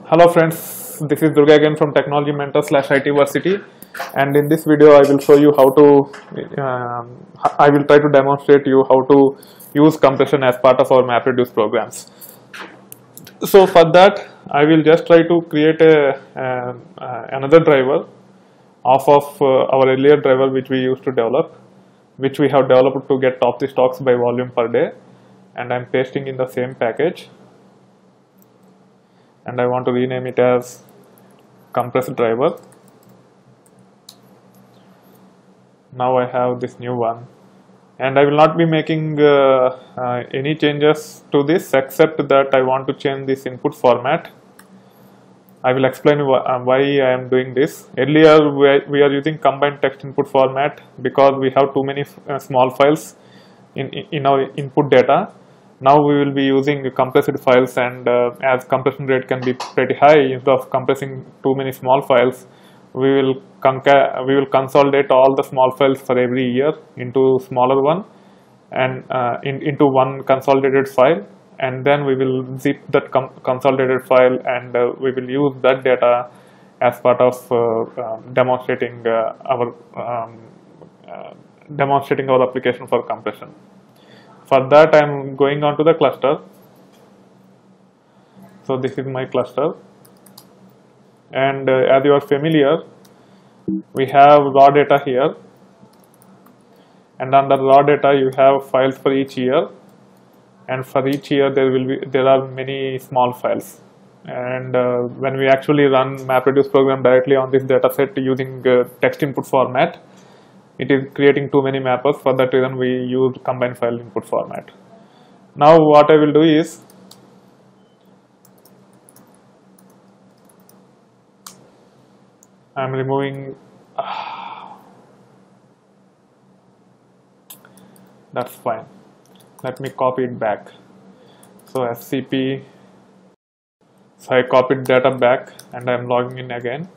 Hello friends, this is Durga again from Technology Mentor / ITversity, and in this video I will show you how to I will try to demonstrate you how to use compression as part of our MapReduce programs. So for that I will just try to create another driver off of our earlier driver which we used to develop, which we have developed to get top the stocks by volume per day, and I'm pasting in the same package. And I want to rename it as compressed driver. Now I have this new one, and I will not be making any changes to this except that I want to change this input format. I will explain why I am doing this. Earlier we are using combined text input format because we have too many small files in our input data. Now we will be using compressed files, and as compression rate can be pretty high, instead of compressing too many small files, we will consolidate all the small files for every year into smaller one, and into one consolidated file, and then we will zip that consolidated file, and we will use that data as part of demonstrating our application for compression. For that I am going on to the cluster. So this is my cluster, and as you are familiar, we have raw data here, and under raw data you have files for each year, and for each year there are many small files, and when we actually run MapReduce program directly on this data set using text input format, it is creating too many mappers. For that reason we use combined file input format. Now what I will do is I am removing that's fine. Let me copy it back. So SCP, so I copied data back and I am logging in again.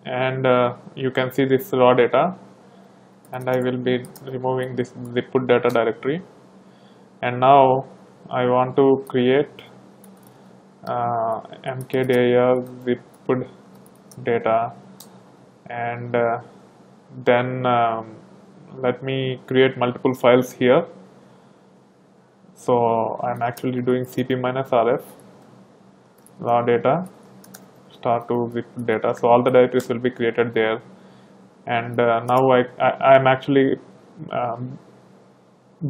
And you can see this raw data, and I will be removing this zipped data directory, and now I want to create mkdir zipped data, and then let me create multiple files here. So I'm actually doing cp-rf raw data to zip data, so all the directories will be created there, and now I am actually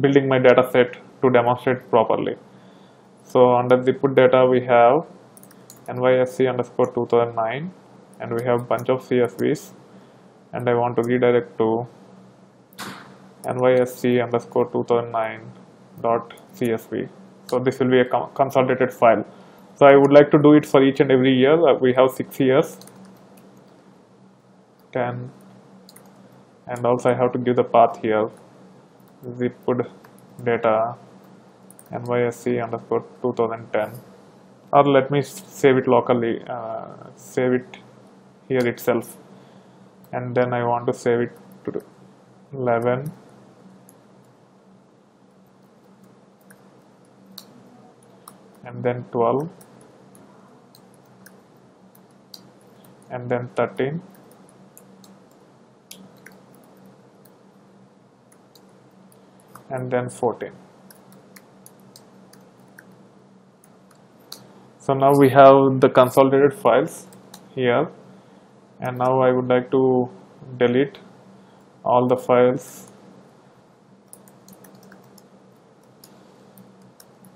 building my data set to demonstrate properly. So under zipped data we have nysc_2009, and we have bunch of CSVs, and I want to redirect to nysc_2009.csv. so this will be a consolidated file. So I would like to do it for each and every year. We have 6 years, 10, and also I have to give the path here, zipped data nysc_2010, or let me save it locally, save it here itself, and then I want to save it to 11, and then 12, and then 13, and then 14. So now we have the consolidated files here, and now I would like to delete all the files,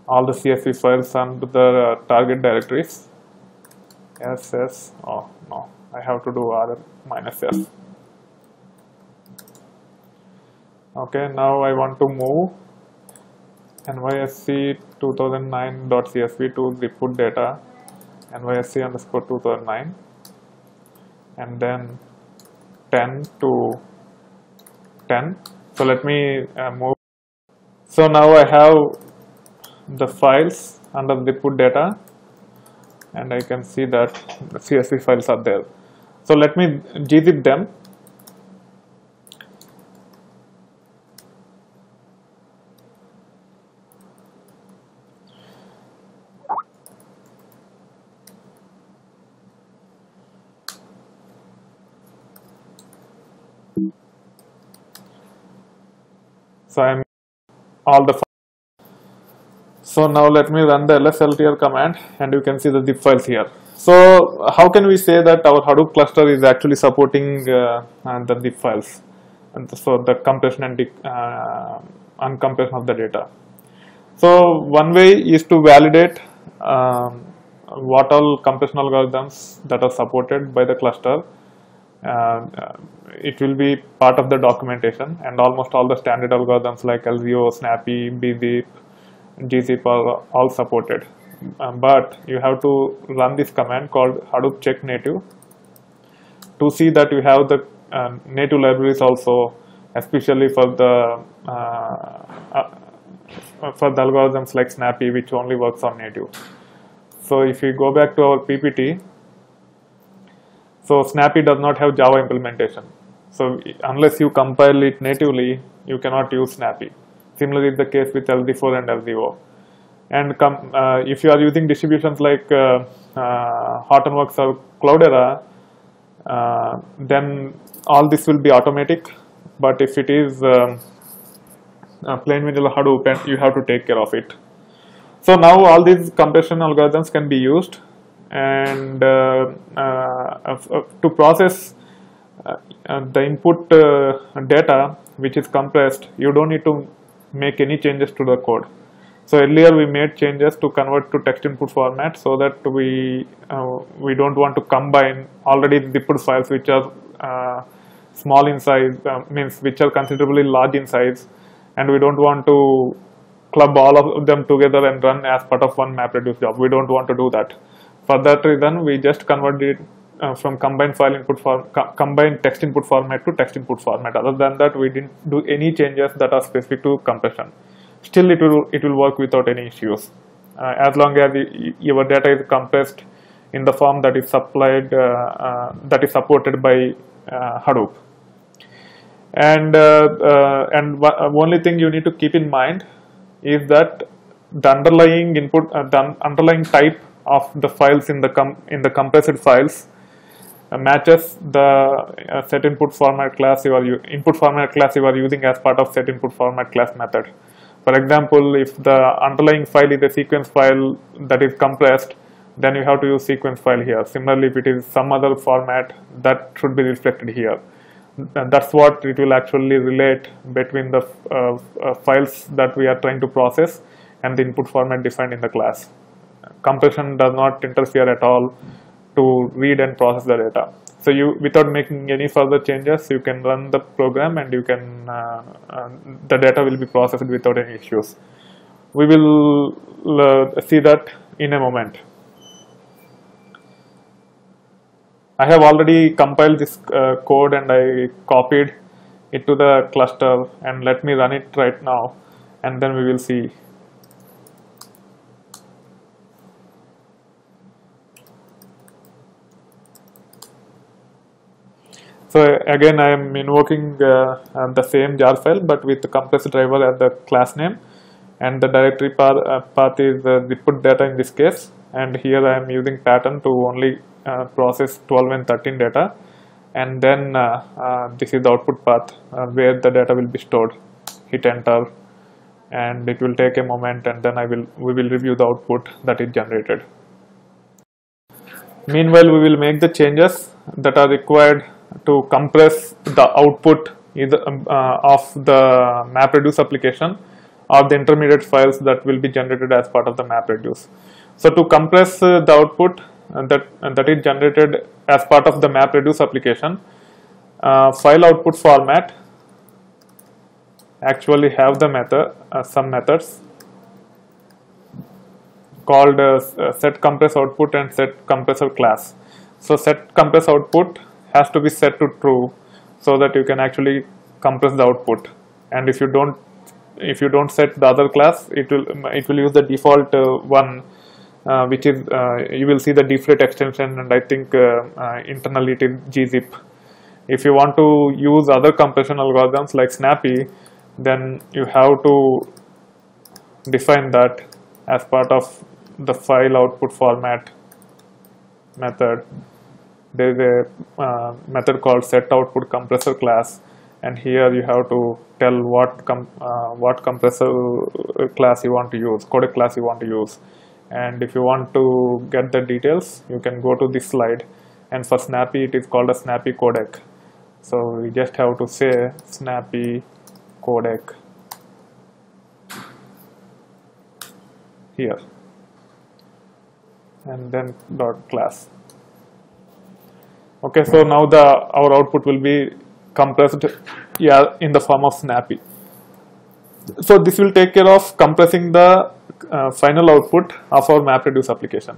all the CSV files under the target directories. SS, oh no, I have to do -f. Okay, now I want to move nysc2009.csv to zipped data nysc_2009, and then 10 to 10. So let me move. So now I have the files under zipped data, and I can see that the CSV files are there. So let me gzip them, So I'm all the. So now let me run the lsltr command, and you can see the zip files here. So how can we say that our Hadoop cluster is actually supporting the zip files, and so the compression and uncompression of the data? So one way is to validate what all compression algorithms that are supported by the cluster. It will be part of the documentation, and almost all the standard algorithms like LZO, Snappy, bzip, gzip are all supported. But you have to run this command called Hadoop check native to see that you have the native libraries also, especially for the algorithms like Snappy, which only works on native. So if we go back to our PPT, so Snappy does not have Java implementation. So unless you compile it natively, you cannot use Snappy. Similarly is the case with LZ4 and LZO. And if you are using distributions like Hortonworks or Cloudera, then all this will be automatic. But if it is plain vanilla Hadoop, and you have to take care of it. So now all these compression algorithms can be used, and to process the input data which is compressed, you don't need to make any changes to the code. So earlier we made changes to convert to text input format, so that we don't want to combine already zipped files which are small in size, means which are considerably large in size, and we don't want to club all of them together and run as part of one MapReduce job. We don't want to do that. For that reason, we just converted it from combined file input combined text input format to text input format. Other than that, we didn't do any changes that are specific to compression. Still, it will work without any issues as long as your data is compressed in the form that is supplied that is supported by Hadoop. And only thing you need to keep in mind is that the underlying input, the underlying type of the files in the compressed files matches the set input format class you are using as part of set input format class method. For example, if the underlying file is a sequence file that is compressed, then you have to use sequence file here. Similarly, if it is some other format, that should be reflected here. And that's what it will actually relate between the files that we are trying to process and the input format defined in the class. Compression does not interfere at all to read and process the data. So without making any further changes, you can run the program, and you can the data will be processed without any issues. We will see that in a moment. I have already compiled this code, and I copied it to the cluster, and let me run it right now, and then we will see. So again, I am invoking the same jar file, but with the compressed driver as the class name, and the directory path is zipped data in this case, and here I am using pattern to only process 12 and 13 data, and then this is the output path where the data will be stored. Hit enter, and it will take a moment, and then we will review the output that is generated. Meanwhile, we will make the changes that are required to compress the output either of the MapReduce application or the intermediate files that will be generated as part of the MapReduce. So to compress the output that is generated as part of the MapReduce application, file output format actually have the method some methods called set compress output and set compressor class. So set compress output has to be set to true, so that you can actually compress the output. And if you don't set the other class, it will use the default one, which is you will see the deflate extension, and I think internally it is gzip. If you want to use other compression algorithms like Snappy, then you have to define that as part of the file output format method. There is a method called set output compressor class, and here you have to tell what compressor class you want to use, codec class you want to use. And if you want to get the details, you can go to this slide, and for Snappy it is called a Snappy codec. So we just have to say Snappy codec here, and then dot class. Okay, so now our output will be compressed, yeah, in the form of Snappy. So this will take care of compressing the final output of our MapReduce application.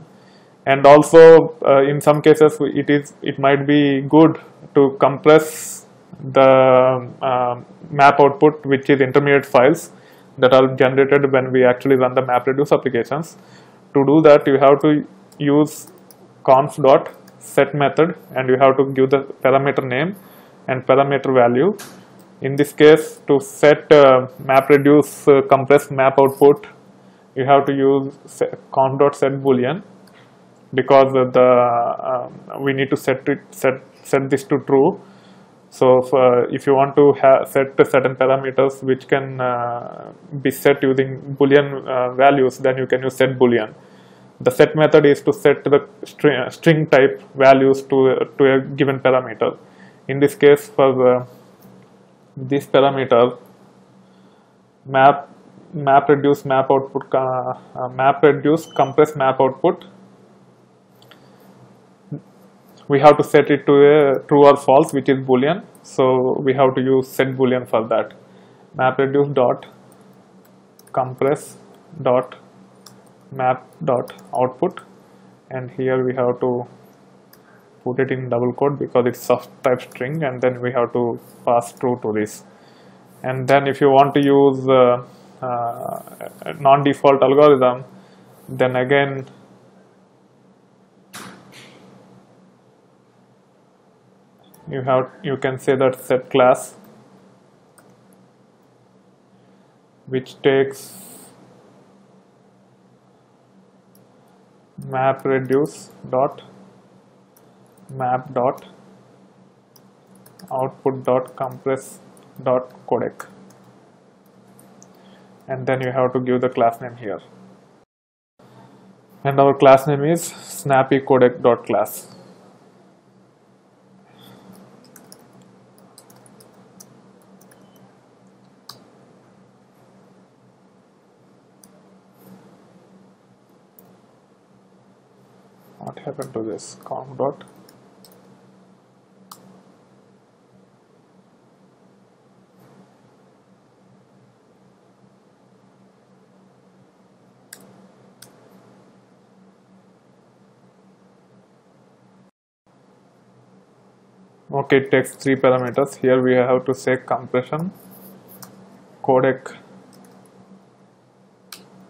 And also in some cases it might be good to compress the map output, which is intermediate files that are generated when we actually run the MapReduce applications. To do that, you have to use conf.set method, and you have to give the parameter name and parameter value. In this case, to set MapReduce compressed map output, you have to use conf.set boolean, because we need to set this to true. So if you want to set certain parameters which can be set using boolean values, then you can use set boolean. The set method is to set the string type values to a given parameter. In this case, for this parameter, MapReduce map output, MapReduce compressed map output, we have to set it to a true or false, which is boolean. So we have to use set boolean for that. MapReduce dot compress dot map dot output, and here we have to put it in double quote because it's of type string, and then we have to pass true to this. And then if you want to use a non-default algorithm, then again you can say that set class, which takes MapReduce dot map dot output dot compress dot codec, and then you have to give the class name here, and our class name is snappy codec dot class. What happened to this conf dot? Okay, it takes 3 parameters. Here we have to say compression codec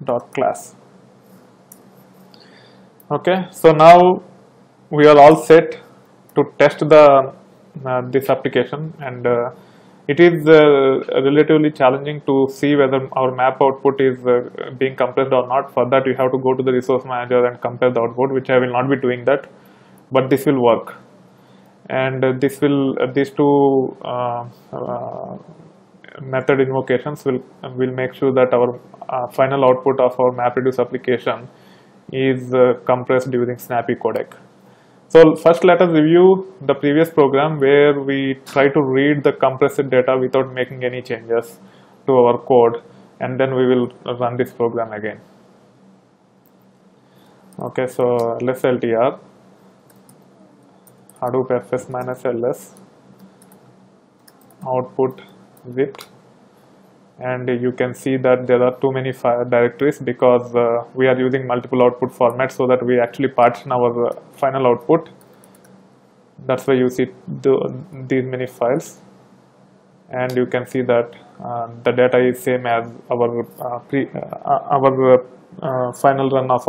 dot class. Okay, so now we are all set to test the this application, and it is relatively challenging to see whether our map output is being compressed or not. For that, you have to go to the resource manager and compare the output, which I will not be doing that, but this will work. And these two method invocations will make sure that our final output of our MapReduce application is compressed using Snappy codec. So first let us review the previous program where we try to read the compressed data without making any changes to our code, and then we will run this program again. Okay, so lsltr Hadoop fs -ls output zipped, and you can see that there are too many directories because we are using multiple output formats, so that we actually partition our final output. That's why you see these many files, and you can see that the data is same as our final run of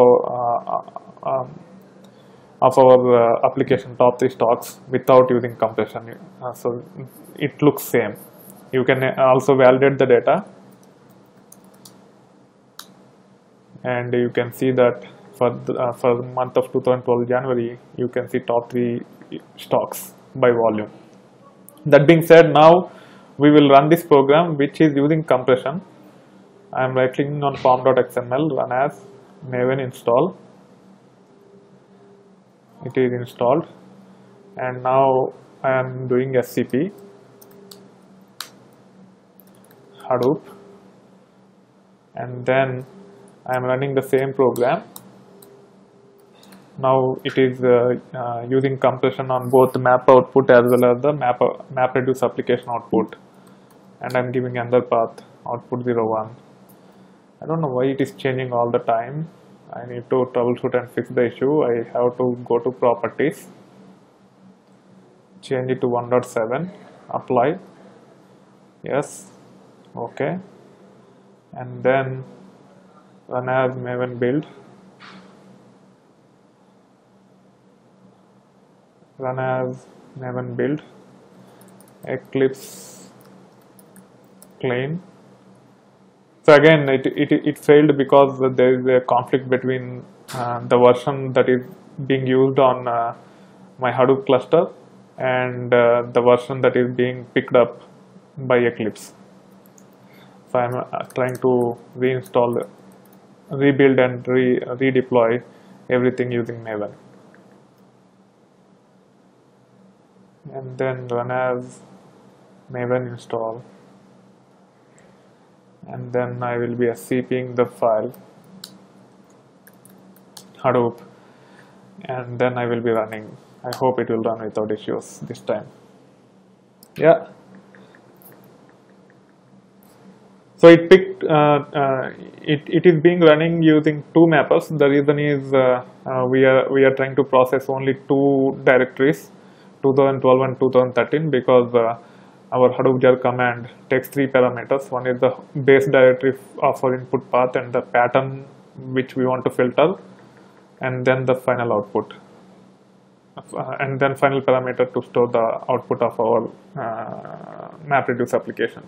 our application top 3 stocks without using compression. So it looks same. You can also validate the data, and you can see that for the month of 2012 January, you can see top 3 stocks by volume. That being said, now we will run this program which is using compression. I am right clicking on form.xml, run as maven install. It is installed, and now I am doing SCP Hadoop, and then I am running the same program. Now it is using compression on both the map output as well as the MapReduce application output, and I am giving another path output 01. I don't know why it is changing all the time. I need to troubleshoot and fix the issue. I have to go to properties, change it to 1.7, apply, yes, okay, and then run as maven build, eclipse clean. So again, it failed because there is a conflict between the version that is being used on my Hadoop cluster and the version that is being picked up by Eclipse. So I'm trying to reinstall, rebuild and redeploy everything using Maven. And then run as Maven install. And then I will be SCPing the file Hadoop, and then I will be running. I hope it will run without issues this time. Yeah. So it picked. It is being running using two mappers. The reason is we are trying to process only two directories, 2012 and 2013, because our Hadoop jar command takes three parameters. One is the base directory of our input path and the pattern which we want to filter, and then the final output, and then final parameter to store the output of our MapReduce application.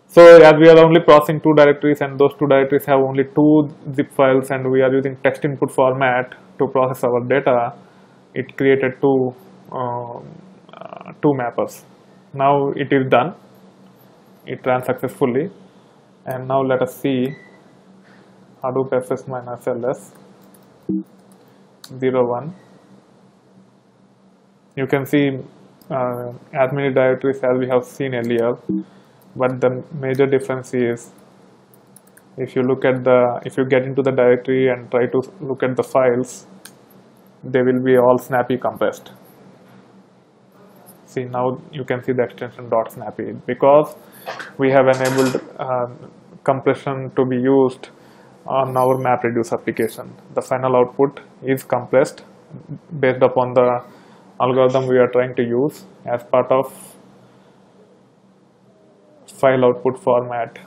So as we are only processing two directories, and those two directories have only two zip files, and we are using text input format to process our data, it created two mappers. Now it is done. It ran successfully, and now let us see Hadoop fs -ls 01. You can see as many directories as we have seen earlier, but the major difference is if you get into the directory and try to look at the files, they will be all snappy compressed. See, now you can see the extension .snappy because we have enabled compression to be used on our MapReduce application. The final output is compressed based upon the algorithm we are trying to use as part of file output format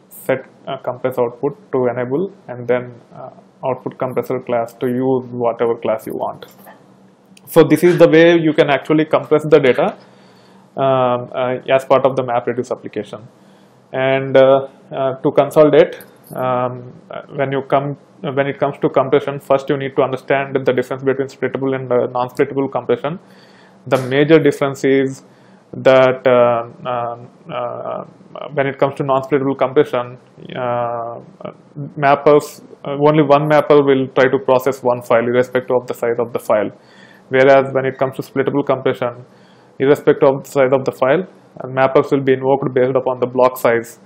.set compress output to enable, and then output compressor class to use whatever class you want. So this is the way you can actually compress the data as part of the MapReduce application. And to consolidate, when it comes to compression, first you need to understand the difference between splittable and non-splittable compression. The major difference is that when it comes to non-splittable compression, mappers, only one mapper will try to process one file irrespective of the size of the file. Whereas when it comes to splittable compression, irrespective of the size of the file, mappers will be invoked based upon the block size,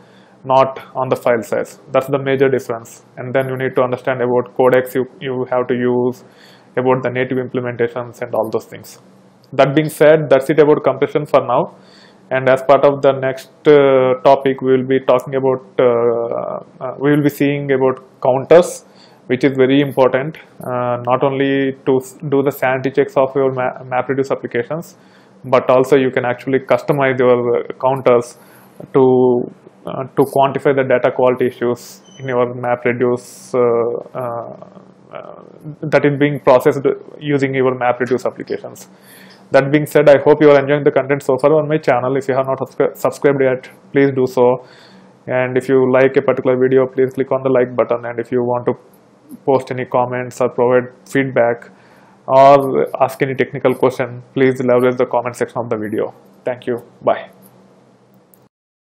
not on the file size. That's the major difference. And then you need to understand about codecs you have to use, about the native implementations and all those things. That being said, that's it about compression for now. And as part of the next topic, we will be talking about, we will be seeing about counters, which is very important, not only to do the sanity checks of your MapReduce applications, but also you can actually customize your counters to quantify the data quality issues in your MapReduce that is being processed using your MapReduce applications. That being said, I hope you are enjoying the content so far on my channel. If you have not subscribed yet, please do so. And if you like a particular video, please click on the like button. And if you want to post any comments or provide feedback, or ask any technical question, please leverage the comment section of the video. Thank you. Bye.